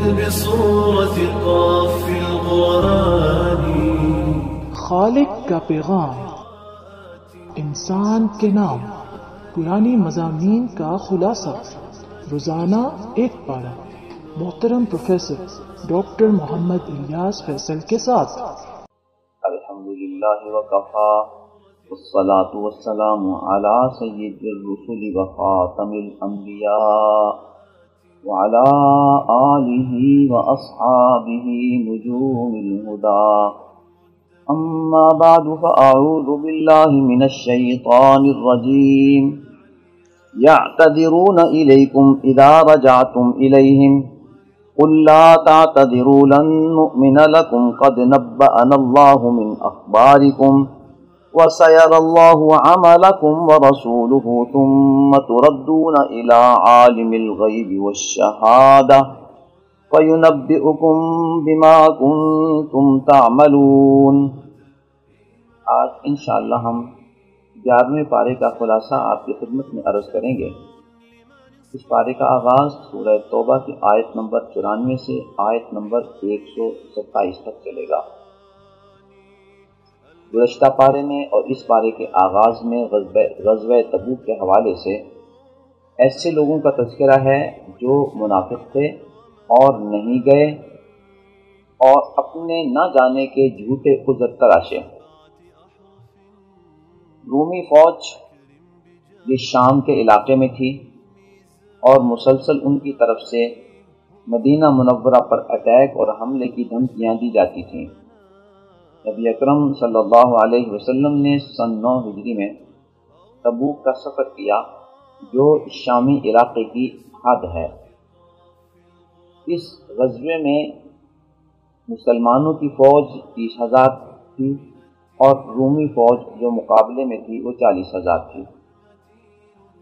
بصورة قاف في القرآن. خالق کا پیغام، انسان کے نام، پرانی مضامین کا خلاصہ، روزانہ ایک پارہ، محترم پروفیسر ڈاکٹر محمد الیاس فیصل کے ساتھ۔ الحمدللہ وکفا والصلاة والسلام علی سید الرسل وخاتم الانبیاء وعلى آلہ واصحابہ نجوم الہدى، اما بعد فاعوذ باللہ من الشیطان الرجیم، یعتذرون الیکم اذا رجعتم الیہم قل لا تعتذروا لن نؤمن لكم قد نبأنا الله من أخباركم وسيرى الله عملكم ورسوله ثم تردون إلى عالم الغيب والشهادة فينبئكم بما كنتم تعملون۔ آج انشاءاللہ ہم 11ویں پارے کا خلاصہ آپ کی خدمت میں عرض کریں گے۔ اس پارے کا آغاز سورہ توبہ کی آیت نمبر 94 سے آیت نمبر 127 تک چلے گا۔ گزشتہ پارے میں اور اس پارے کے آغاز میں غزوہ تبوک کے حوالے سے ایسے لوگوں کا تذکرہ ہے جو منافق تھے اور نہیں گئے اور اپنے نہ جانے کے جھوٹے عذر تراشے۔ رومی فوج یہ شام کے علاقے میں تھی اور مسلسل ان کی طرف سے مدینہ منورہ پر اٹیک اور حملے کی دھمکیاں دی جاتی تھیں۔ نبی اکرم صلی اللہ علیہ وسلم نے سن 9 ہجری میں تبوک کا سفر کیا جو شامی علاقے کی حد ہے۔ اس غزوے میں مسلمانوں کی فوج 30,000 تھی اور رومی فوج جو مقابلے میں تھی وہ 40,000 تھی۔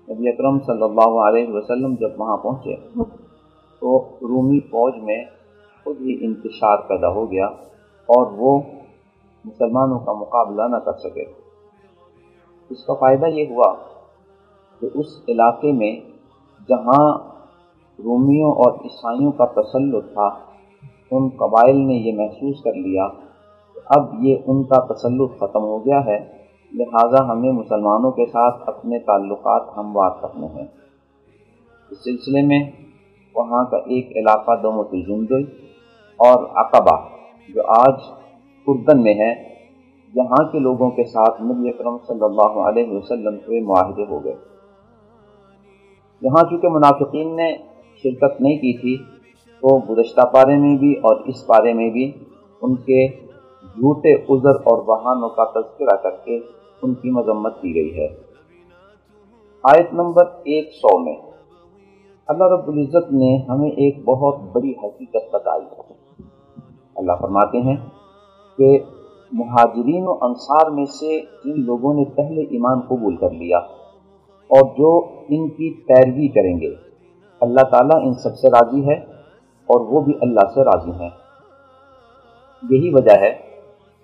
نبی اکرم صلی اللہ علیہ وسلم جب وہاں پہنچے تو رومی فوج میں خود ہی انتشار پیدا ہو گیا اور وہ مسلمانوں کا مقابلہ نہ کر سکے۔ اس کا فائدہ یہ ہوا کہ اس علاقے میں جہاں رومیوں اور عیسائیوں کا تسلط تھا ان قبائل نے یہ محسوس کر لیا کہ اب یہ ان کا تسلط ختم ہو گیا ہے، لہٰذا ہمیں مسلمانوں کے ساتھ اپنے تعلقات ہموار کرنے ہیں۔ اس سلسلے میں وہاں کا ایک علاقہ دومۃ الجندل اور عقبہ جو آج اردن میں ہے، یہاں کے لوگوں کے ساتھ نبی اکرم صلی اللہ علیہ وسلم کے معاہدے ہو گئے۔ یہاں چونکہ منافقین نے شرکت نہیں کی تھی تو گزشتہ پارے میں بھی اور اس پارے میں بھی ان کے جھوٹے عذر اور بہانوں کا تذکرہ کر کے ان کی مذمت کی گئی ہے۔ آیت نمبر 100 میں اللہ رب العزت نے ہمیں ایک بہت بڑی حقیقت بتائی ہے۔ اللہ فرماتے ہیں کہ مہاجرین و انصار میں سے جن لوگوں نے پہلے ایمان قبول کر لیا اور جو ان کی پیروی کریں گے، اللہ تعالیٰ ان سب سے راضی ہے اور وہ بھی اللہ سے راضی ہیں۔ یہی وجہ ہے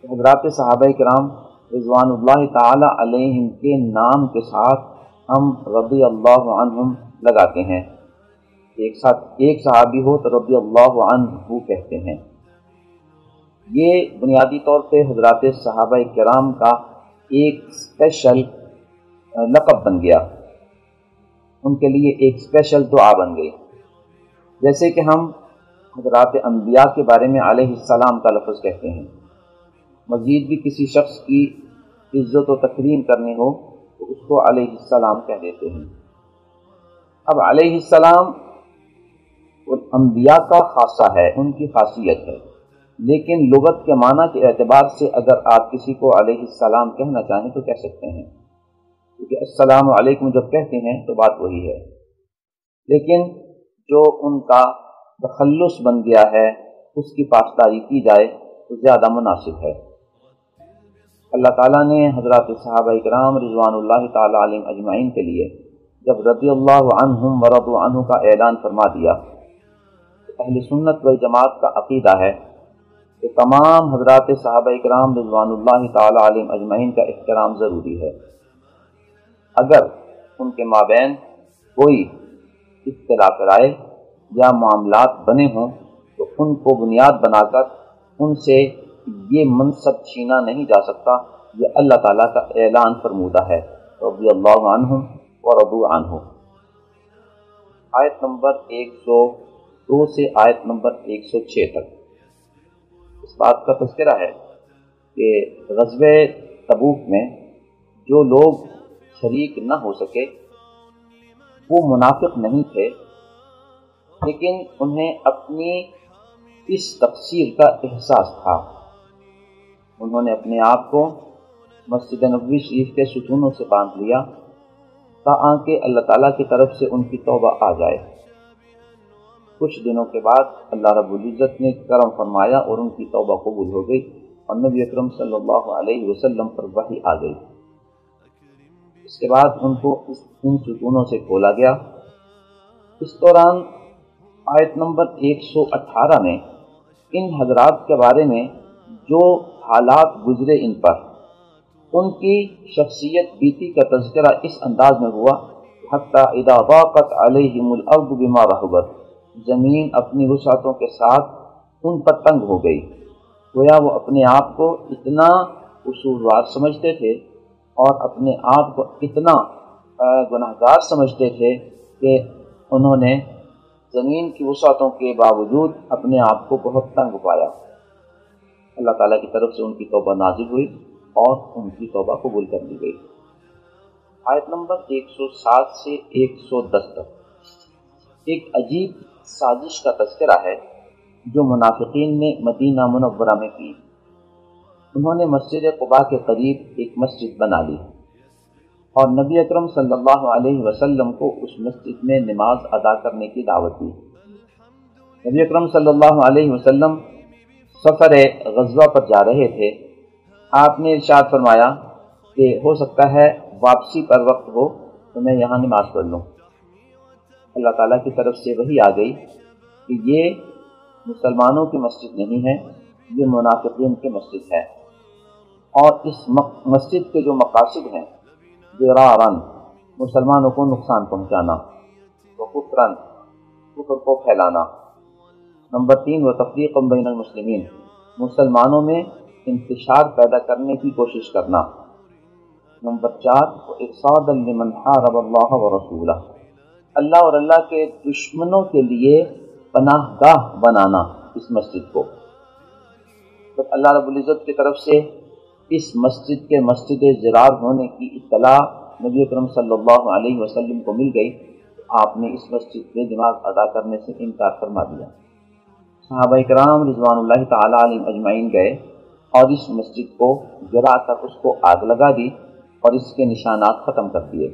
کہ حضرات صحابہ کرام رضوان اللہ تعالی علیہم کے نام کے ساتھ ہم رضی اللہ عنہم لگاتے ہیں۔ ایک صحابی ہو تو رضی اللہ عنہ کہتے ہیں۔ یہ بنیادی طور پہ حضرات صحابہ کرام کا ایک اسپیشل لقب بن گیا، ان کے لیے ایک اسپیشل دعا بن گئی۔ جیسے کہ ہم حضرات انبیاء کے بارے میں علیہ السلام کا لفظ کہتے ہیں، مزید بھی کسی شخص کی عزت و تکریم کرنی ہو تو اس کو علیہ السلام کہہ دیتے ہیں۔ اب علیہ السلام انبیاء کا خاصہ ہے، ان کی خاصیت ہے، لیکن لغت کے معنی کے اعتبار سے اگر آپ کسی کو علیہ السلام کہنا چاہیں تو کہہ سکتے ہیں، کیونکہ السلام علیکم جب کہتے ہیں تو بات وہی ہے، لیکن جو ان کا تخلص بن گیا ہے اس کی پاسداری کی جائے تو زیادہ مناسب ہے۔ اللہ تعالیٰ نے حضرات صحابہ کرام رضوان اللہ تعالیٰ علیہم اجمعین کے لیے جب رضی اللہ عنہم ورضوا عنہ کا اعلان فرما دیا تو اہل سنت والجماعت کا عقیدہ ہے کہ تمام حضرات صحابہ کرام رضوان اللہ تعالیٰ علیہم اجمعین کا احترام ضروری ہے۔ اگر ان کے مابین کوئی اختلاف رائے یا معاملات بنے ہوں تو ان کو بنیاد بنا کر ان سے یہ منصب چھینا نہیں جا سکتا، یہ اللہ تعالیٰ کا اعلان فرمودہ ہے، رضی اللہ عنہم ورضوا عنہ۔ آیت نمبر 102 سے آیت نمبر 106 تک اس بات کا تذکرہ ہے کہ غزوہ تبوک میں جو لوگ شریک نہ ہو سکے وہ منافق نہیں تھے، لیکن انہیں اپنی اس تقصیر کا احساس تھا۔ انہوں نے اپنے آپ کو مسجد نبوی شریف کے ستونوں سے باندھ لیا تاکہ اللہ تعالیٰ کی طرف سے ان کی توبہ آ جائے۔ کچھ دنوں کے بعد اللہ رب العزت نے کرم فرمایا اور ان کی توبہ قبول ہو گئی اور نبی اکرم صلی اللہ علیہ وسلم پر وحی آ گئی۔ اس کے بعد ان کو ان ستونوں سے کھولا گیا۔ اس دوران آیت نمبر 118 میں ان حضرات کے بارے میں جو حالات گزرے ان پر، ان کی شخصیت بیتی کا تذکرہ اس انداز میں ہوا، حتی اذا ضاقت علیہم الارض بما رحبت، زمین اپنی وسعتوں کے ساتھ ان پر تنگ ہو گئی۔ گویا وہ اپنے آپ کو اتنا قصوروار سمجھتے تھے اور اپنے آپ کو اتنا گناہگار سمجھتے تھے کہ انہوں نے زمین کی وسعتوں کے باوجود اپنے آپ کو بہت تنگ پایا۔ اللہ تعالیٰ کی طرف سے ان کی توبہ نازل ہوئی اور ان کی توبہ قبول کر لی گئی۔ آیت نمبر 107 سے 110 تک ایک عجیب سازش کا تذکرہ ہے جو منافقین نے مدینہ منورہ میں کی۔ انہوں نے مسجد قباء کے قریب ایک مسجد بنا لی اور نبی اکرم صلی اللہ علیہ وسلم کو اس مسجد میں نماز ادا کرنے کی دعوت دی۔ نبی اکرم صلی اللہ علیہ وسلم سفر غزوہ پر جا رہے تھے۔ آپ نے ارشاد فرمایا کہ ہو سکتا ہے واپسی پر وقت ہو تو میں یہاں نماز پڑھ لوں۔ اللہ تعالیٰ کی طرف سے وحی آ گئی کہ یہ مسلمانوں کی مسجد نہیں ہے، یہ منافقین کی مسجد ہے، اور اس مسجد کے جو مقاصد ہیں، ضرارن مسلمانوں کو نقصان پہنچانا، وکفرن کفر کو پھیلانا، نمبر 3 وتفریقا بین المسلمین مسلمانوں میں انتشار پیدا کرنے کی کوشش کرنا، نمبر 4 وارصادا لمن حارب اللہ ورسولہ اللہ اور اللہ کے دشمنوں کے لیے پناہ گاہ بنانا اس مسجد کو۔ جب اللہ رب العزت کی طرف سے اس مسجد کے مسجد ضرار ہونے کی اطلاع نبی اکرم صلی اللہ علیہ وسلم کو مل گئی تو آپ نے اس مسجد میں نماز ادا کرنے سے انکار فرما دیا۔ صحابہ کرام رضوان اللہ تعالی علیہم اجمعین گئے اور اس مسجد کو گرا کر اس کو آگ لگا دی اور اس کے نشانات ختم کر دیے۔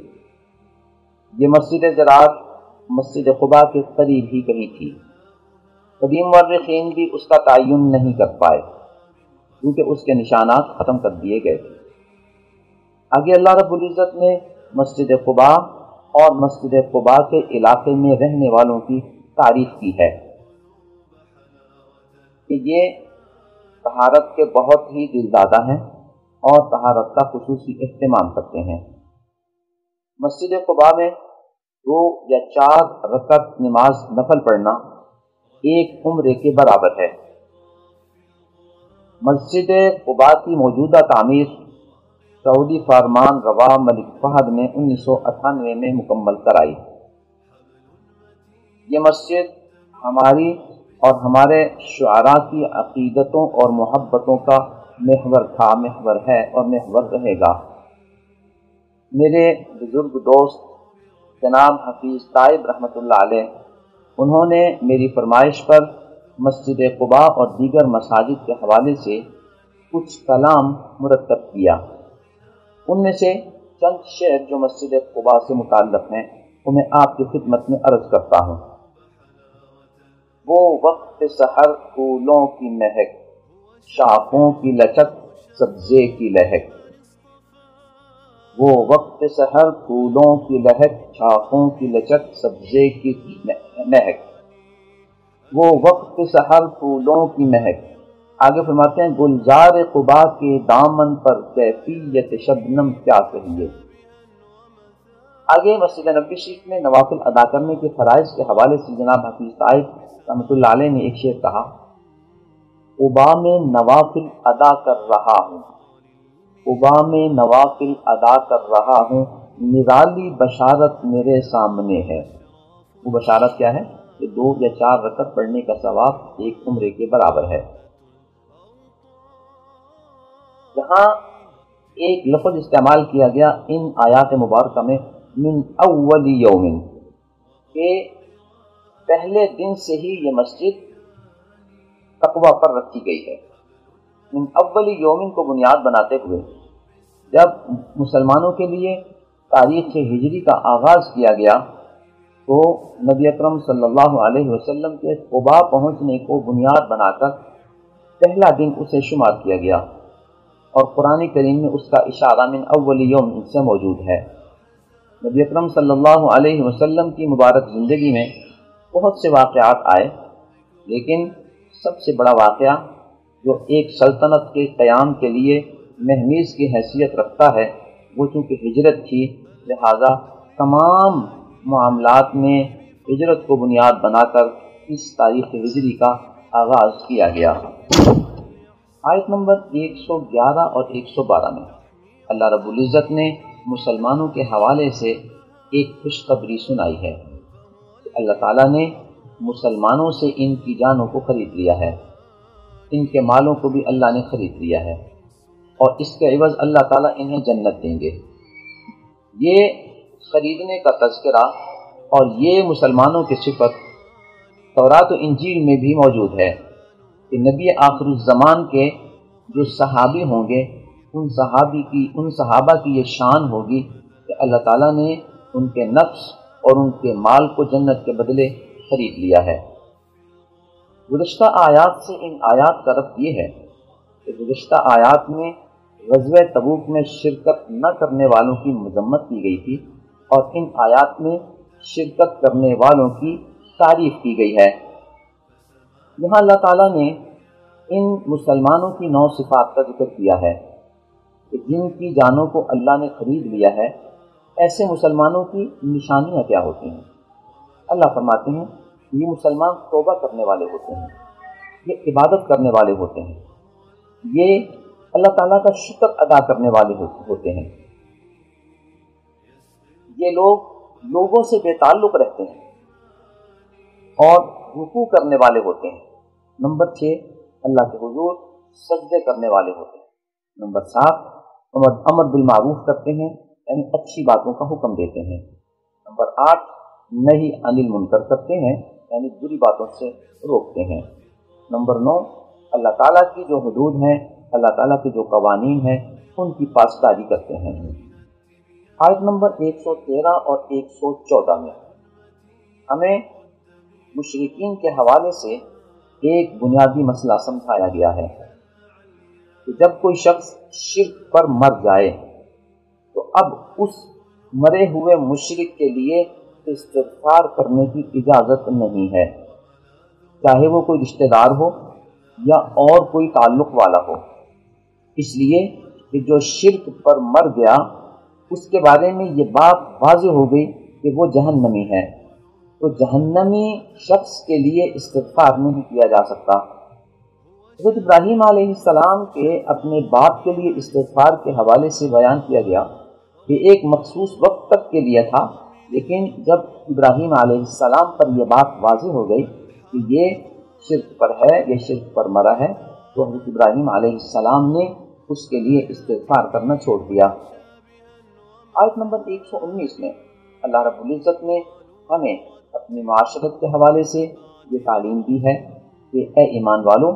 یہ مسجد ضرار مسجد قباء کے قریب ہی کہیں تھی۔ قدیم مورخین بھی اس کا تعین نہیں کر پائے کیونکہ اس کے نشانات ختم کر دیے گئے تھے۔ آگے اللہ رب العزت نے مسجد قباء اور مسجد قباء کے علاقے میں رہنے والوں کی تعریف کی ہے کہ یہ طہارت کے بہت ہی دلدادہ ہیں اور طہارت کا خصوصی اہتمام کرتے ہیں۔ مسجد قباء میں 2 یا 4 رکعت نماز نفل پڑھنا ایک عمرے کے برابر ہے۔ مسجد قباء کی موجودہ تعمیر سعودی فرمان روا ملک فہد نے 1998 میں مکمل کرائی۔ یہ مسجد ہماری اور ہمارے شعراء کی عقیدتوں اور محبتوں کا محور تھا، محور ہے اور محور رہے گا۔ میرے بزرگ دوست جناب حفیظ طائب رحمۃ اللہ علیہ، انہوں نے میری فرمائش پر مسجد قباء اور دیگر مساجد کے حوالے سے کچھ کلام مرتب کیا۔ ان میں سے چند شعر جو مسجد قباء سے متعلق ہیں وہ میں آپ کی خدمت میں عرض کرتا ہوں۔ وہ وقت سحر پھولوں کی مہک، شاخوں کی لچک سبزے کی لہک، وہ وقت سحر پھولوں کی لہک، شاخوں کی لچک سبزے کی مہک، وہ وقت سحر پھولوں کی مہک۔ آگے فرماتے ہیں گلزار قباء کے دامن پر کیفیت شبنم کیا کہیے۔ آگے مسجد نبوی شریف میں نوافل ادا کرنے کے فرائض کے حوالے سے جناب حفیظ طائف رحمۃ اللہ علیہ نے ایک شعر کہا، قبا میں نوافل ادا کر رہا ہوں، قبا میں نوافل ادا کر رہا ہوں، نرالی بشارت میرے سامنے ہے۔ وہ بشارت کیا ہے؟ کہ 2 یا 4 رکعت پڑھنے کا ثواب ایک عمرے کے برابر ہے۔ یہاں ایک لفظ استعمال کیا گیا ان آیات مبارکہ میں، من اول یوم، کہ پہلے دن سے ہی یہ مسجد تقوی پر رکھی گئی ہے۔ من اول یوم کو بنیاد بناتے ہوئے جب مسلمانوں کے لیے تاریخ ہجری کا آغاز کیا گیا تو نبی اکرم صلی اللہ علیہ وسلم کے قبا پہنچنے کو بنیاد بنا کر پہلا دن اسے شمار کیا گیا، اور قرآن کریم میں اس کا اشارہ من اول یوم سے موجود ہے۔ نبی اکرم صلی اللہ علیہ وسلم کی مبارک زندگی میں بہت سے واقعات آئے، لیکن سب سے بڑا واقعہ جو ایک سلطنت کے قیام کے لیے مہمیز کی حیثیت رکھتا ہے، وہ چونکہ ہجرت تھی، لہذا تمام معاملات میں ہجرت کو بنیاد بنا کر اس تاریخ ہجری کا آغاز کیا گیا۔ آیت نمبر 111 اور 112 میں اللہ رب العزت نے مسلمانوں کے حوالے سے ایک خوشخبری سنائی ہے کہ اللہ تعالیٰ نے مسلمانوں سے ان کی جانوں کو خرید لیا ہے، ان کے مالوں کو بھی اللہ نے خرید لیا ہے، اور اس کے عوض اللہ تعالیٰ انہیں جنت دیں گے۔ یہ خریدنے کا تذکرہ اور یہ مسلمانوں کی صفت تورات و انجیل میں بھی موجود ہے کہ نبی آخر الزمان کے جو صحابی ہوں گے ان صحابہ کی یہ شان ہوگی کہ اللہ تعالیٰ نے ان کے نفس اور ان کے مال کو جنت کے بدلے خرید لیا ہے۔ گزشتہ آیات سے ان آیات کا ربط یہ ہے کہ گزشتہ آیات میں غزوہ تبوک میں شرکت نہ کرنے والوں کی مذمت کی گئی تھی، اور ان آیات میں شرکت کرنے والوں کی تعریف کی گئی ہے۔ یہاں اللہ تعالیٰ نے ان مسلمانوں کی 9 صفات کا ذکر کیا ہے کہ جن کی جانوں کو اللہ نے خرید لیا ہے، ایسے مسلمانوں کی نشانیاں کیا ہوتی ہیں۔ اللہ فرماتے ہیں یہ مسلمان توبہ کرنے والے ہوتے ہیں، یہ عبادت کرنے والے ہوتے ہیں، یہ اللہ تعالیٰ کا شکر ادا کرنے والے ہوتے ہیں، یہ لوگ لوگوں سے بے تعلق رہتے ہیں اور رکوع کرنے والے ہوتے ہیں۔ نمبر 6 اللہ کے حضور سجدے کرنے والے ہوتے ہیں۔ نمبر 7 امر بالمعروف کرتے ہیں، یعنی اچھی باتوں کا حکم دیتے ہیں۔ نمبر 8 نہی عن المنکر کرتے ہیں، یعنی بری باتوں سے روکتے ہیں۔ نمبر 9 اللہ تعالیٰ کی جو حدود ہیں، اللہ تعالیٰ کے جو قوانین ہیں، ان کی پاسداری کرتے ہیں۔ آیت نمبر 113 اور 114 میں ہمیں مشرکین کے حوالے سے ایک بنیادی مسئلہ سمجھایا گیا ہے کہ جب کوئی شخص شرک پر مر جائے تو اب اس مرے ہوئے مشرک کے لیے استغفار کرنے کی اجازت نہیں ہے، چاہے وہ کوئی رشتہ دار ہو یا اور کوئی تعلق والا ہو، اس لیے کہ جو شرک پر مر گیا اس کے بارے میں یہ بات واضح ہو گئی کہ وہ جہنمی ہے، تو جہنمی شخص کے لیے استغفار نہیں کیا جا سکتا۔ حضرت ابراہیم علیہ السلام کے اپنے باپ کے لیے استغفار کے حوالے سے بیان کیا گیا کہ ایک مخصوص وقت تک کے لیے تھا، لیکن جب ابراہیم علیہ السلام پر یہ بات واضح ہو گئی کہ یہ شرک پر ہے، یہ شرک پر مرا ہے، تو حضرت ابراہیم علیہ السلام نے اس کے لیے استغفار کرنا چھوڑ دیا۔ آیت نمبر 119 میں اللہ رب العزت نے ہمیں اپنی معاشرت کے حوالے سے یہ تعلیم دی ہے کہ اے ایمان والو،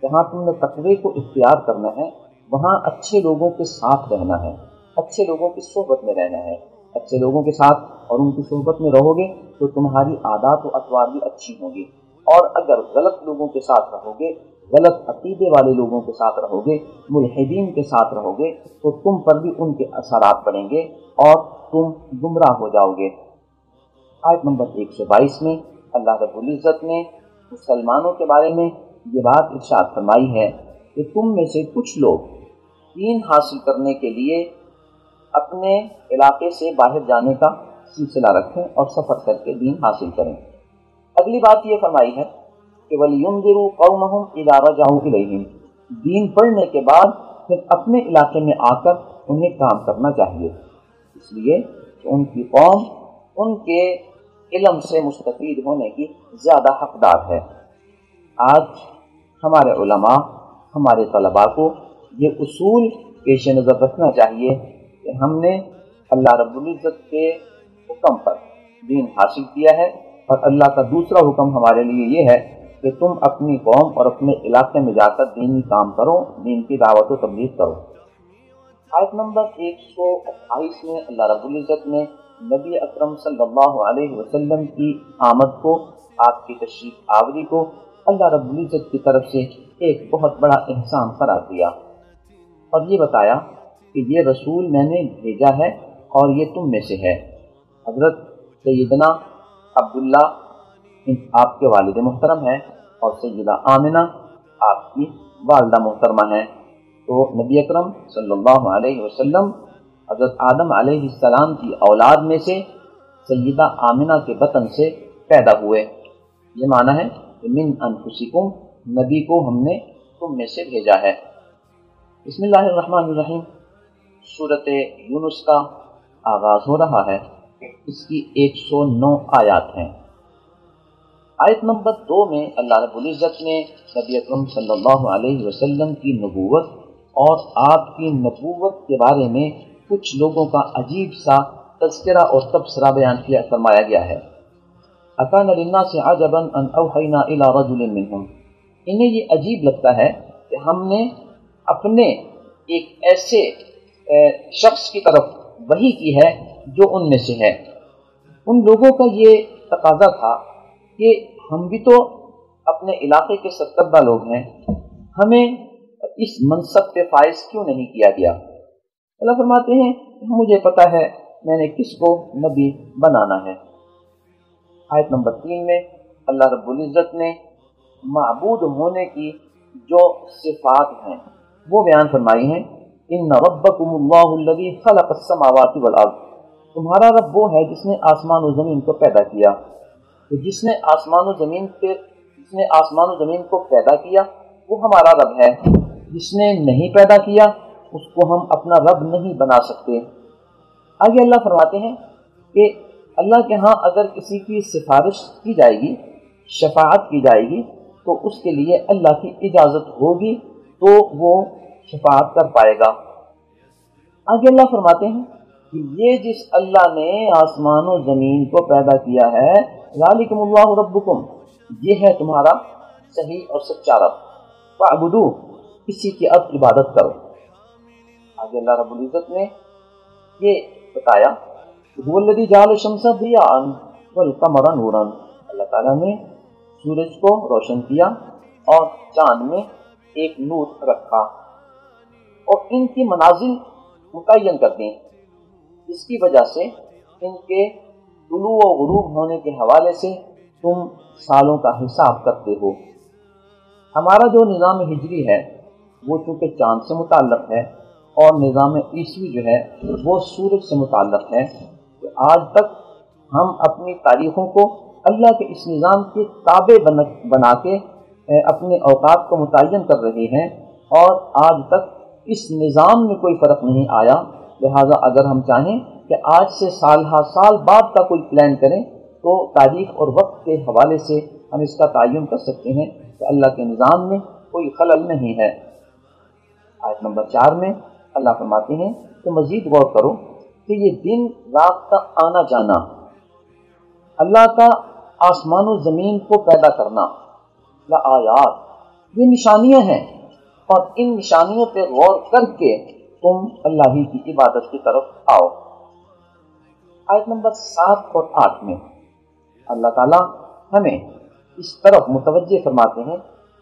جہاں تم نے تقوی کو اختیار کرنا ہے وہاں اچھے لوگوں کے ساتھ رہنا ہے، اچھے لوگوں کی صحبت میں رہنا ہے۔ اچھے لوگوں کے ساتھ اور ان کی صحبت میں رہو گے تو تمہاری عادات و اطوار بھی اچھی ہوں گی، اور اگر غلط لوگوں کے ساتھ رہو گے، غلط عقیدے والے لوگوں کے ساتھ رہو گے، ملحدین کے ساتھ رہو گے، تو تم پر بھی ان کے اثرات پڑیں گے اور تم گمراہ ہو جاؤ گے۔ آیت نمبر 122 میں اللہ رب العزت نے مسلمانوں کے بارے میں یہ بات ارشاد فرمائی ہے کہ تم میں سے کچھ لوگ دین حاصل کرنے کے لیے اپنے علاقے سے باہر جانے کا سلسلہ رکھیں اور سفر کر کے دین حاصل کریں۔ اگلی بات یہ فرمائی ہے کہ وَلْيُنذِرُوا قَوْمَهُمْ إِذَا رَجَعُوا إِلَيْهِمْ، دین پڑھنے کے بعد پھر اپنے علاقے میں آ کر انہیں کام کرنا چاہیے، اس لیے کہ ان کی قوم ان کے علم سے مستفید ہونے کی زیادہ حقدار ہے۔ آج ہمارے علماء، ہمارے طلباء کو یہ اصول پیش نظر رکھنا چاہیے کہ ہم نے اللہ رب العزت کے حکم پر دین حاصل کیا ہے، اور اللہ کا دوسرا حکم ہمارے لیے یہ ہے کہ تم اپنی قوم اور اپنے علاقے میں جا کر دینی کام کرو، دین کی دعوت و تبلیغ کرو۔ آیت نمبر 128 میں اللہ رب العزت نے نبی اکرم صلی اللہ علیہ وسلم کی آمد کو، آپ کی تشریف آوری کو اللہ رب العزت کی طرف سے ایک بہت بڑا احسان قرار دیا، اور یہ بتایا کہ یہ رسول میں نے بھیجا ہے اور یہ تم میں سے ہے۔ حضرت سیدنا عبداللہ آپ کے والد محترم ہیں، اور سیدہ آمنہ آپ کی والدہ محترمہ ہیں۔ تو نبی اکرم صلی اللہ علیہ وسلم حضرت آدم علیہ السلام کی اولاد میں سے سیدہ آمنہ کے بطن سے پیدا ہوئے۔ یہ معنی ہے کہ من انفسکم، نبی کو ہم نے تم میں سے بھیجا ہے۔ بسم اللہ الرحمن الرحیم، سورۃ یونس کا آغاز ہو رہا ہے۔ اس کی 109 آیات ہیں۔ آیت نمبر 2 میں اللہ رب العزت نے نبی اکرم صلی اللہ علیہ وسلم کی نبوت اور آپ کی نبوت کے بارے میں کچھ لوگوں کا عجیب سا تذکرہ اور تبصرہ بیان کیا فرمایا گیا ہے۔ اَكَانَ لِلنَّاسِ عَجَبًا أَنْ أَوْحَيْنَا إِلَىٰ رَجُلٍ مِّنْهُمْ، انہیں یہ عجیب لگتا ہے کہ ہم نے اپنے ایک ایسے شخص کی طرف وحی کی ہے جو ان میں سے ہے۔ ان لوگوں کا یہ تقاضا تھا کہ ہم بھی تو اپنے علاقے کے سرکردہ لوگ ہیں، ہمیں اس منصب پہ فائز کیوں نہیں کیا گیا؟ اللہ فرماتے ہیں مجھے پتہ ہے میں نے کس کو نبی بنانا ہے۔ آیت نمبر 3 میں اللہ رب العزت نے معبود ہونے کی جو صفات ہیں وہ بیان فرمائی ہیں۔ ان ربکم اللہ الذی خلق السماوات والارض، تمہارا رب وہ ہے جس نے آسمان و زمین کو پیدا کیا۔ تو جس نے آسمان و زمین کو پیدا کیا وہ ہمارا رب ہے، جس نے نہیں پیدا کیا اس کو ہم اپنا رب نہیں بنا سکتے۔ آگے اللہ فرماتے ہیں کہ اللہ کے ہاں اگر کسی کی سفارش کی جائے گی، شفاعت کی جائے گی، تو اس کے لیے اللہ کی اجازت ہوگی تو وہ شفاعت کر پائے گا۔ آگے اللہ فرماتے ہیں کہ یہ جس اللہ نے آسمان و زمین کو پیدا کیا ہے، ذالکم اللہ ربکم، یہ ہے تمہارا صحیح اور سچا رب، فاعبدوہ، اسی کی اب عبادت کرو۔ آگے اللہ رب العزت نے یہ بتایا کہ هو الذی جعل الشمس ضیاء والقمر نورا، اللہ تعالیٰ نے سورج کو روشن کیا اور چاند میں ایک نور رکھا اور ان کی منازل متعین کر دیں، اس کی وجہ سے ان کے طلوع و غروب ہونے کے حوالے سے تم سالوں کا حساب کرتے ہو۔ ہمارا جو نظام ہجری ہے وہ چونکہ چاند سے متعلق ہے، اور نظام عیسوی جو ہے وہ سورج سے متعلق ہے، کہ آج تک ہم اپنی تاریخوں کو اللہ کے اس نظام کے تابع بنا کے اپنے اوقات کو متعین کر رہے ہیں، اور آج تک اس نظام میں کوئی فرق نہیں آیا۔ لہٰذا اگر ہم چاہیں کہ آج سے سال ہا سال بعد کا کوئی پلان کریں تو تاریخ اور وقت کے حوالے سے ہم اس کا تعین کر سکتے ہیں کہ اللہ کے نظام میں کوئی خلل نہیں ہے۔ آیت نمبر 4 میں اللہ فرماتے ہیں کہ مزید غور کرو کہ یہ دن رات کا آنا جانا، اللہ کا آسمان و زمین کو پیدا کرنا، لآیات، یہ نشانیاں ہیں، اور ان نشانیوں پہ غور کر کے تم اللہ ہی کی عبادت کی طرف آؤ۔ آیت نمبر 7 اور 8 میں اللہ تعالیٰ ہمیں اس طرف متوجہ فرماتے ہیں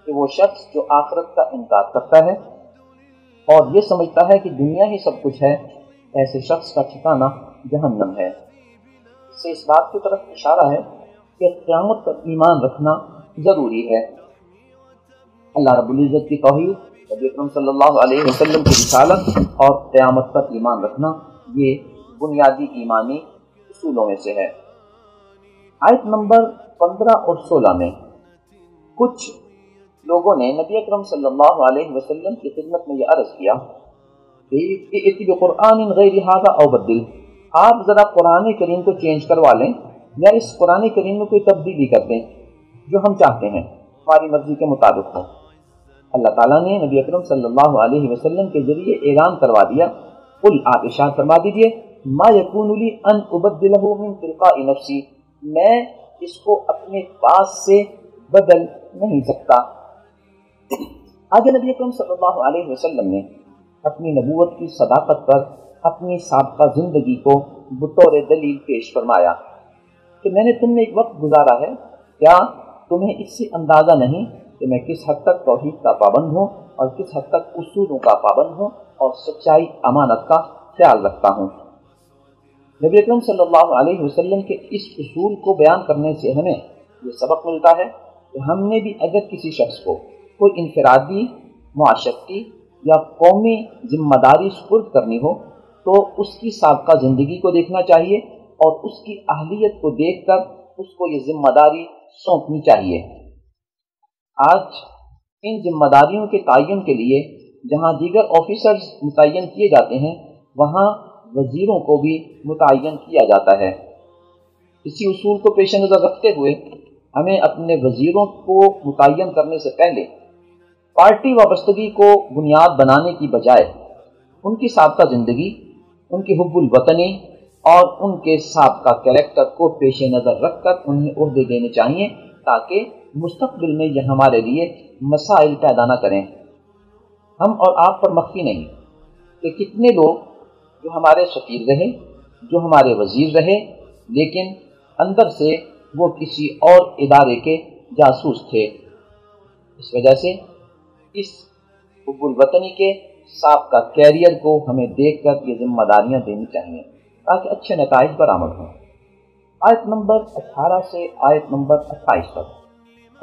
کہ وہ شخص جو آخرت کا انکار کرتا ہے اور یہ سمجھتا ہے کہ دنیا ہی سب کچھ ہے، ایسے شخص کا ٹھکانہ جہنم ہے۔ اس سے اس بات کی طرف اشارہ ہے کہ قیامت پر ایمان رکھنا ضروری ہے۔ اللہ رب العزت کی توحید، نبی اکرم صلی اللہ علیہ وسلم کی رسالت اور قیامت پر ایمان رکھنا، یہ بنیادی ایمانی اصولوں میں سے ہے۔ آیت نمبر 15 اور 16 میں کچھ لوگوں نے نبی اکرم صلی اللہ علیہ وسلم کی خدمت میں یہ عرض کیا کہ ائتی بقرآن غیر ھذا او بدل، آپ ذرا قرآن کریم کو چینج کروا لیں یا اس قرآن کریم میں کوئی تبدیلی کر دیں جو ہم چاہتے ہیں ہماری مرضی کے مطابق ہو۔ اللہ تعالیٰ نے نبی اکرم صلی اللہ علیہ وسلم کے ذریعے اعلان کروا دیا، قل آپ ارشاد فرما دیجئے ما یکون لی ان ابدلہ من تلقاء نفسی، میں اس کو اپنے پاس سے بدل نہیں سکتا۔ آگے نبی اکرم صلی اللہ علیہ وسلم نے اپنی نبوت کی صداقت پر اپنی سابقہ زندگی کو بطور دلیل پیش فرمایا کہ میں نے تم میں ایک وقت گزارا ہے، کیا تمہیں اس سے اندازہ نہیں کہ میں کس حد تک توحید کا پابند ہوں اور کس حد تک اصولوں کا پابند ہوں اور سچائی امانت کا خیال رکھتا ہوں۔ نبی اکرم صلی اللہ علیہ وسلم کے اس اصول کو بیان کرنے سے ہمیں یہ سبق ملتا ہے کہ ہم نے بھی اگر کسی شخص کو کوئی انفرادی، معاشرتی یا قومی ذمہ داری سپرد کرنی ہو تو اس کی سابقہ زندگی کو دیکھنا چاہیے اور اس کی اہلیت کو دیکھ کر اس کو یہ ذمہ داری سونپنی چاہیے۔ آج ان ذمہ داریوں کے تعین کے لیے جہاں دیگر آفیسرز متعین کیے جاتے ہیں وہاں وزیروں کو بھی متعین کیا جاتا ہے۔ اسی اصول کو پیش نظر رکھتے ہوئے ہمیں اپنے وزیروں کو متعین کرنے سے پہلے پارٹی وابستگی کو بنیاد بنانے کی بجائے ان کی سابقہ زندگی، ان کی حب الوطنی اور ان کے سابقہ کریکٹر کو پیش نظر رکھ کر انہیں عہدے دینے چاہیے تاکہ مستقبل میں یہ ہمارے لیے مسائل پیدا نہ کریں۔ ہم اور آپ پر مخفی نہیں کہ کتنے لوگ جو ہمارے سفیر رہے، جو ہمارے وزیر رہے، لیکن اندر سے وہ کسی اور ادارے کے جاسوس تھے۔ اس وجہ سے اس حب الوطنی کے سابقہ کیریئر کو ہمیں دیکھ کر یہ ذمہ داریاں دینی چاہیے تاکہ اچھے نتائج برآمد ہوں۔ آیت نمبر 18 سے آیت نمبر 28 تک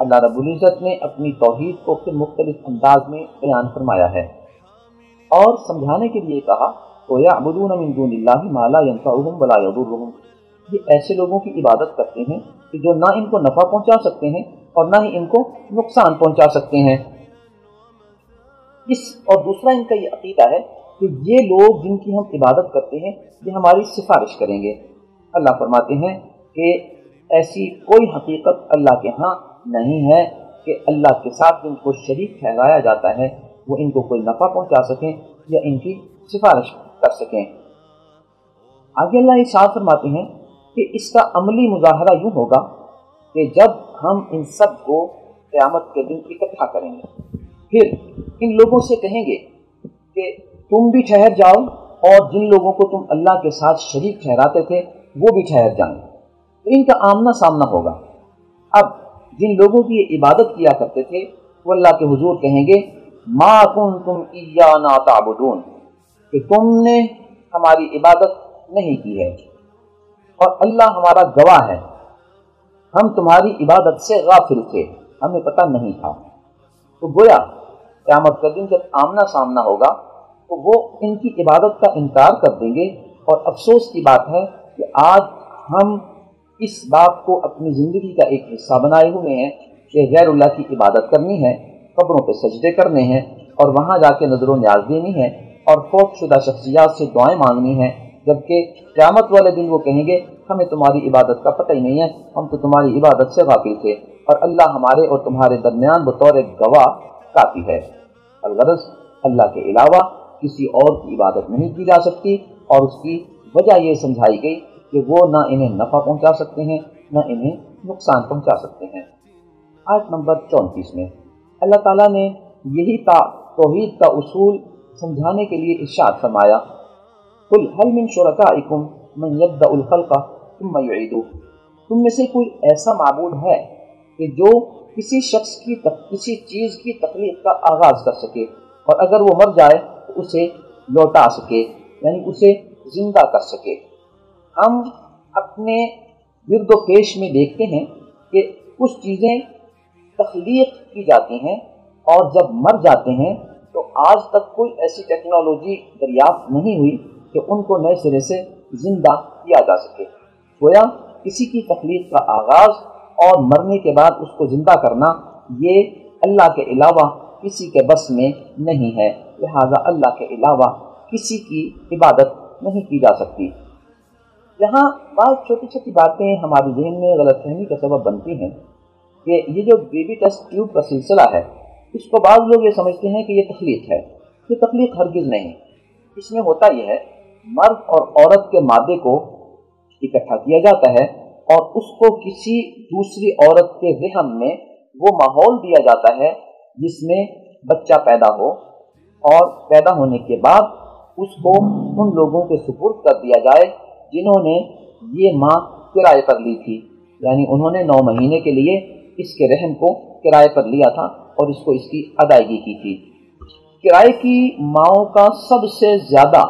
اللہ رب العزت نے اپنی توحید کو پھر مختلف انداز میں بیان فرمایا ہے اور سمجھانے کے لیے کہا تو یعبدون من دون اللہ ما لا ينفعهم ولا يضرهم، یہ ایسے لوگوں کی عبادت کرتے ہیں کہ جو نہ ان کو نفع پہنچا سکتے ہیں اور نہ ہی ان کو نقصان پہنچا سکتے ہیں۔ اور دوسرا ان کا یہ عقیدہ ہے کہ یہ لوگ جن کی ہم عبادت کرتے ہیں یہ ہماری سفارش کریں گے۔ اللہ فرماتے ہیں کہ ایسی کوئی حقیقت اللہ کے ہاں نہیں ہے کہ اللہ کے ساتھ جن کو شریک ٹھہرایا جاتا ہے وہ ان کو کوئی نفع پہنچا سکیں یا ان کی سفارش کر سکیں۔ آگے اللہ ارشاد فرماتے ہیں کہ اس کا عملی مظاہرہ یوں ہوگا کہ جب ہم ان سب کو قیامت کے دن اکٹھا کریں گے، پھر ان لوگوں سے کہیں گے کہ تم بھی ٹھہر جاؤ اور جن لوگوں کو تم اللہ کے ساتھ شریک ٹھہراتے تھے وہ بھی ٹھہر جائیں، تو ان کا آمنا سامنا ہوگا۔ اب جن لوگوں کی یہ عبادت کیا کرتے تھے وہ اللہ کے حضور کہیں گے ما کنتم ایانا تعبدون، کہ تم نے ہماری عبادت نہیں کی ہے اور اللہ ہمارا گواہ ہے، ہم تمہاری عبادت سے غافل تھے، ہمیں پتہ نہیں تھا۔ تو گویا قیامت کا دن جب آمنا سامنا ہوگا تو وہ ان کی عبادت کا انکار کر دیں گے، اور افسوس کی بات ہے کہ آج ہم اس بات کو اپنی زندگی کا ایک حصہ بنائے ہوئے ہیں کہ غیر اللہ کی عبادت کرنی ہے، قبروں پہ سجدے کرنے ہیں اور وہاں جا کے نظر و نیاز دینی ہے اور فوت شدہ شخصیات سے دعائیں مانگنی ہیں، جبکہ قیامت والے دن وہ کہیں گے ہمیں تمہاری عبادت کا پتہ ہی نہیں ہے، ہم تو تمہاری عبادت سے غافل تھے اور اللہ ہمارے اور تمہارے درمیان بطور گواہ کافی ہے۔ الغرض اللہ کے علاوہ کسی اور کی عبادت نہیں کی جا سکتی، اور اس کی وجہ یہ سمجھائی گئی کہ وہ نہ انہیں نفع پہنچا سکتے ہیں نہ انہیں نقصان پہنچا سکتے ہیں۔ آیت نمبر 34 میں اللہ تعالیٰ نے یہی توحید کا اصول سمجھانے کے لیے ارشاد فرمایا قل هل من شرکائکم من یبدأ الخلق ثم یعیدہ، تم میں سے کوئی ایسا معبود ہے کہ جو کسی شخص کی کسی چیز کی تخلیق کا آغاز کر سکے اور اگر وہ مر جائے تو اسے لوٹا سکے، یعنی اسے زندہ کر سکے۔ ہم اپنے گرد و پیش میں دیکھتے ہیں کہ کچھ چیزیں تخلیق کی جاتی ہیں اور جب مر جاتے ہیں تو آج تک کوئی ایسی ٹیکنالوجی دریافت نہیں ہوئی کہ ان کو نئے سرے سے زندہ کیا جا سکے۔ گویا کسی کی تخلیق کا آغاز اور مرنے کے بعد اس کو زندہ کرنا یہ اللہ کے علاوہ کسی کے بس میں نہیں ہے، لہذا اللہ کے علاوہ کسی کی عبادت نہیں کی جا سکتی۔ یہاں بعض چھوٹی چھوٹی باتیں ہمارے ذہن میں غلط فہمی کا سبب بنتی ہیں کہ یہ جو بیبی ٹیسٹ ٹیوب کا سلسلہ ہے، اس کو بعض لوگ یہ سمجھتے ہیں کہ یہ تخلیق ہے۔ یہ تخلیق ہرگز نہیں۔ اس میں ہوتا یہ ہے، مرد اور عورت کے مادے کو اکٹھا کیا جاتا ہے اور اس کو کسی دوسری عورت کے رحم میں وہ ماحول دیا جاتا ہے جس میں بچہ پیدا ہو، اور پیدا ہونے کے بعد اس کو ان لوگوں کے سپرد کر دیا جائے جنہوں نے یہ ماں کرائے پر لی تھی، یعنی انہوں نے 9 مہینے کے لیے اس کے رحم کو کرائے پر لیا تھا اور اس کو اس کی ادائیگی کی تھی۔ کرائے کی ماؤں کا سب سے زیادہ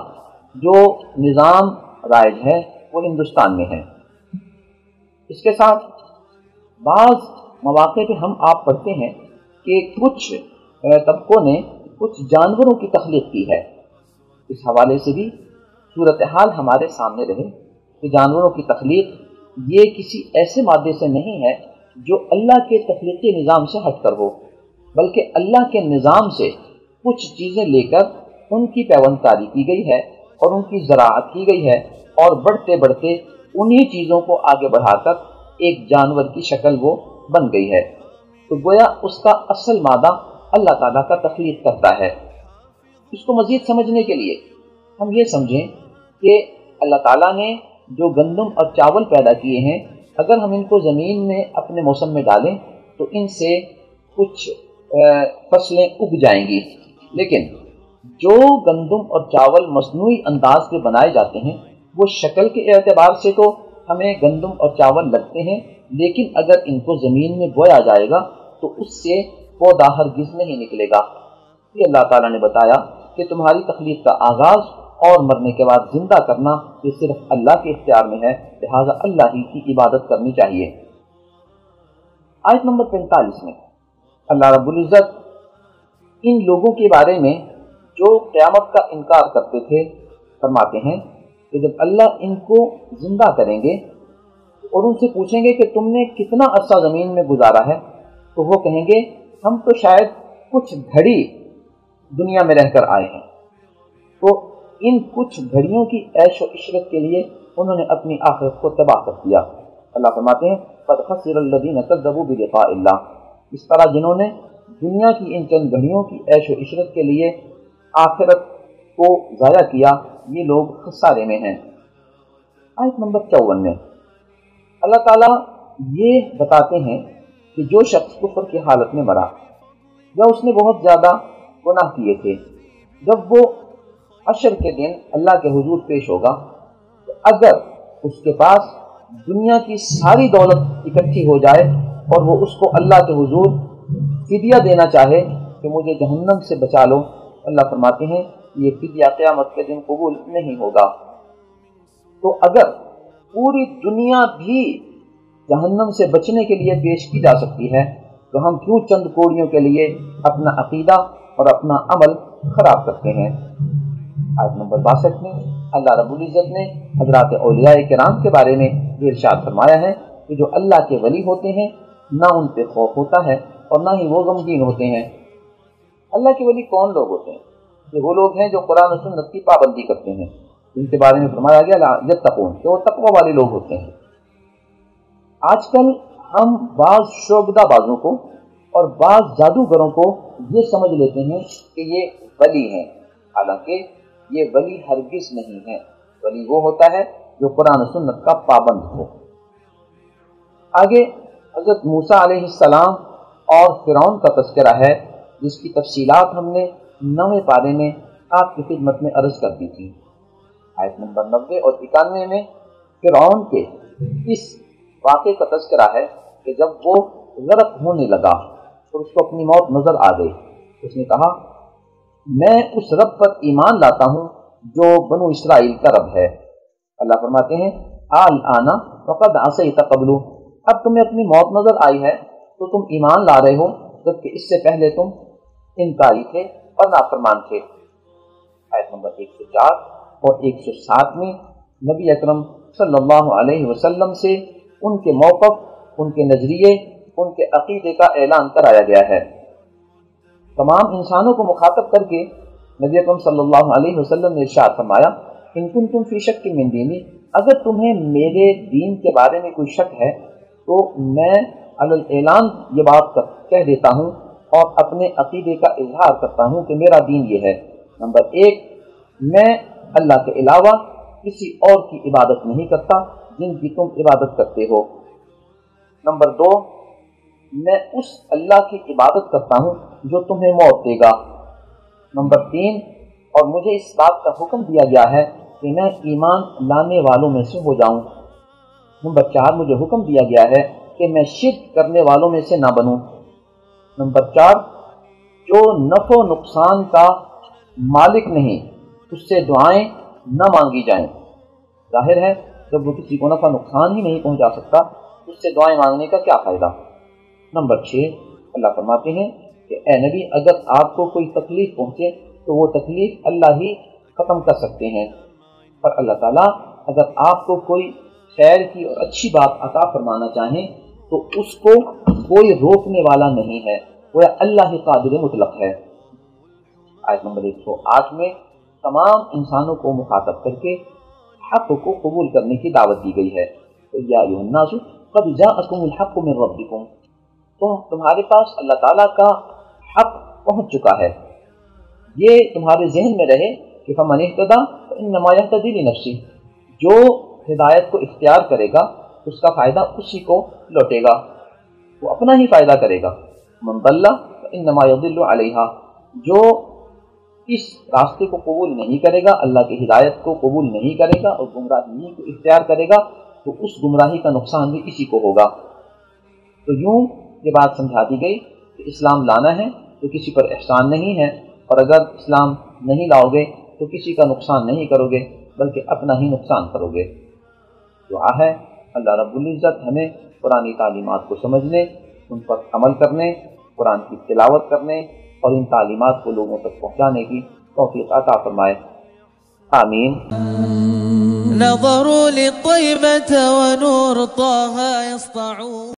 جو نظام رائج ہے وہ ہندوستان میں ہے۔ اس کے ساتھ بعض مواقع پہ ہم آپ پڑھتے ہیں کہ کچھ طبقوں نے کچھ جانوروں کی تخلیق کی ہے۔ اس حوالے سے بھی صورتحال ہمارے سامنے رہے کہ جانوروں کی تخلیق یہ کسی ایسے مادے سے نہیں ہے جو اللہ کے تخلیقی نظام سے ہٹ کر ہو، بلکہ اللہ کے نظام سے کچھ چیزیں لے کر ان کی پیوند کاری کی گئی ہے اور ان کی زراعت کی گئی ہے، اور بڑھتے بڑھتے انہی چیزوں کو آگے بڑھا کر ایک جانور کی شکل وہ بن گئی ہے۔ تو گویا اس کا اصل مادہ اللہ تعالیٰ کا تخلیق کرتا ہے۔ اس کو مزید سمجھنے کے لیے ہم یہ سمجھیں کہ اللہ تعالیٰ نے جو گندم اور چاول پیدا کیے ہیں، اگر ہم ان کو زمین میں اپنے موسم میں ڈالیں تو ان سے کچھ فصلیں اگ جائیں گی، لیکن جو گندم اور چاول مصنوعی انداز پہ بنائے جاتے ہیں وہ شکل کے اعتبار سے تو ہمیں گندم اور چاول لگتے ہیں، لیکن اگر ان کو زمین میں بویا جائے گا تو اس سے پودا ہرگز نہیں نکلے گا۔ یہ اللہ تعالیٰ نے بتایا کہ تمہاری تخلیق کا آغاز اور مرنے کے بعد زندہ کرنا یہ صرف اللہ کے اختیار میں ہے، لہذا اللہ ہی کی عبادت کرنی چاہیے۔ آیت نمبر 45 میں اللہ رب العزت ان لوگوں کے بارے میں جو قیامت کا انکار کرتے تھے فرماتے ہیں کہ جب اللہ ان کو زندہ کریں گے اور ان سے پوچھیں گے کہ تم نے کتنا عرصہ زمین میں گزارا ہے، تو وہ کہیں گے ہم تو شاید کچھ گھڑی دنیا میں رہ کر آئے ہیں۔ تو ان کچھ گھڑیوں کی عیش و عشرت کے لیے انہوں نے اپنی آخرت کو تباہ کر دیا۔ اللہ فرماتے ہیں قد خسر الذین کذبوا بلقاء اللہ، اس طرح جنہوں نے دنیا کی ان چند گھڑیوں کی عیش و عشرت کے لیے آخرت کو ضائع کیا، یہ لوگ خسارے میں ہیں۔ آیت نمبر 54 میں اللہ تعالیٰ یہ بتاتے ہیں کہ جو شخص کفر کی حالت میں مرا یا اس نے بہت زیادہ گناہ کیے تھے، جب وہ حشر کے دن اللہ کے حضور پیش ہوگا تو اگر اس کے پاس دنیا کی ساری دولت اکٹھی ہو جائے اور وہ اس کو اللہ کے حضور فدیہ دینا چاہے کہ مجھے جہنم سے بچا لو، اللہ فرماتے ہیں یہ فدیہ قیامت کے دن قبول نہیں ہوگا۔ تو اگر پوری دنیا بھی جہنم سے بچنے کے لیے پیش کی جا سکتی ہے تو ہم کیوں چند کوڑیوں کے لیے اپنا عقیدہ اور اپنا عمل خراب کرتے ہیں۔ آیت نمبر 62 میں اللہ رب العزت نے حضرات اولیاء کرام کے بارے میں یہ ارشاد فرمایا ہے کہ جو اللہ کے ولی ہوتے ہیں نہ ان پہ خوف ہوتا ہے اور نہ ہی وہ غمگین ہوتے ہیں۔ اللہ کے ولی کون لوگ ہوتے ہیں؟ یہ وہ لوگ ہیں جو قرآن و سنت کی پابندی کرتے ہیں، ان کے بارے میں فرمایا گیا یتقون، کہ وہ تقوی والے لوگ ہوتے ہیں۔ آج کل ہم بعض شعبدہ بازوں کو اور بعض جادوگروں کو یہ سمجھ لیتے ہیں کہ یہ ولی ہیں، حالانکہ یہ ولی ہرگز نہیں ہے۔ ولی وہ ہوتا ہے جو قرآن و سنت کا پابند ہو۔ آگے حضرت موسیٰ علیہ السلام اور فرعون کا تذکرہ ہے، جس کی تفصیلات ہم نے 9ویں پارے میں آپ کی خدمت میں عرض کر دی تھی۔ آیت نمبر 90 اور 91 میں فرعون کے اس واقعے کا تذکرہ ہے کہ جب وہ غرق ہونے لگا اور اس کو اپنی موت نظر آ گئی، اس نے کہا میں اس رب پر ایمان لاتا ہوں جو بنو اسرائیل کا رب ہے۔ اللہ فرماتے ہیں الآن وقد عصیت قبل، اب تمہیں اپنی موت نظر آئی ہے تو تم ایمان لا رہے ہو، جبکہ اس سے پہلے تم انکاری تھے اور نافرمان تھے۔ آیت نمبر 104 اور 107 میں نبی اکرم صلی اللہ علیہ وسلم سے ان کے موقف، ان کے نظریے، ان کے عقیدے کا اعلان کرایا گیا ہے۔ تمام انسانوں کو مخاطب کر کے نبی اکرم صلی اللہ علیہ وسلم نے ارشاد فرمایا، ان کنتم فی شک من دینی، اگر تمہیں میرے دین کے بارے میں کوئی شک ہے تو میں علی الاعلان یہ بات کہہ دیتا ہوں اور اپنے عقیدے کا اظہار کرتا ہوں کہ میرا دین یہ ہے۔ نمبر 1، میں اللہ کے علاوہ کسی اور کی عبادت نہیں کرتا جن کی تم عبادت کرتے ہو۔ نمبر 2، میں اس اللہ کی عبادت کرتا ہوں جو تمہیں موت دے گا۔ نمبر 3، اور مجھے اس بات کا حکم دیا گیا ہے کہ میں ایمان لانے والوں میں سے ہو جاؤں۔ نمبر 4، مجھے حکم دیا گیا ہے کہ میں شرک کرنے والوں میں سے نہ بنوں۔ نمبر 4، جو نفع و نقصان کا مالک نہیں اس سے دعائیں نہ مانگی جائیں۔ ظاہر ہے جب وہ کسی کو نفع نقصان ہی نہیں پہنچا سکتا اس سے دعائیں مانگنے کا کیا فائدہ۔ نمبر 6، اللہ فرماتے ہیں کہ اے نبی، اگر آپ کو کوئی تکلیف پہنچے تو وہ تکلیف اللہ ہی ختم کر سکتے ہیں، اور اللہ تعالیٰ اگر آپ کو کوئی خیر کی اور اچھی بات عطا فرمانا چاہیں تو اس کو کوئی روکنے والا نہیں ہے، وہ اللہ ہی قادر مطلق ہے۔ آیت نمبر 108 میں تمام انسانوں کو مخاطب کر کے حق کو قبول کرنے کی دعوت دی گئی ہے۔ یا ایھا الناس قد جاءکم الحق من ربکم، تو تمہارے پاس اللہ تعالیٰ کا حق پہنچ چکا ہے۔ یہ تمہارے ذہن میں رہے کہ فمن اہتدی فانما یہتدی لنفسہ، جو ہدایت کو اختیار کرے گا اس کا فائدہ اسی کو لوٹے گا، وہ اپنا ہی فائدہ کرے گا۔ من ضل فانما یضل علیہا، جو اس راستے کو قبول نہیں کرے گا، اللہ کی ہدایت کو قبول نہیں کرے گا اور گمراہی کو اختیار کرے گا تو اس گمراہی کا نقصان بھی اسی کو ہوگا۔ تو یوں یہ بات سمجھا دی گئی کہ اسلام لانا ہے تو کسی پر احسان نہیں ہے، اور اگر اسلام نہیں لاؤ گے تو کسی کا نقصان نہیں کرو گے بلکہ اپنا ہی نقصان کرو گے۔ دعا ہے اللہ رب العزت ہمیں قرآنی تعلیمات کو سمجھنے، ان پر عمل کرنے، قرآن کی تلاوت کرنے اور ان تعلیمات کو لوگوں تک پہنچانے کی توفیق عطا فرمائے، آمین۔ نظروا للطيبة ونور طه يسطعون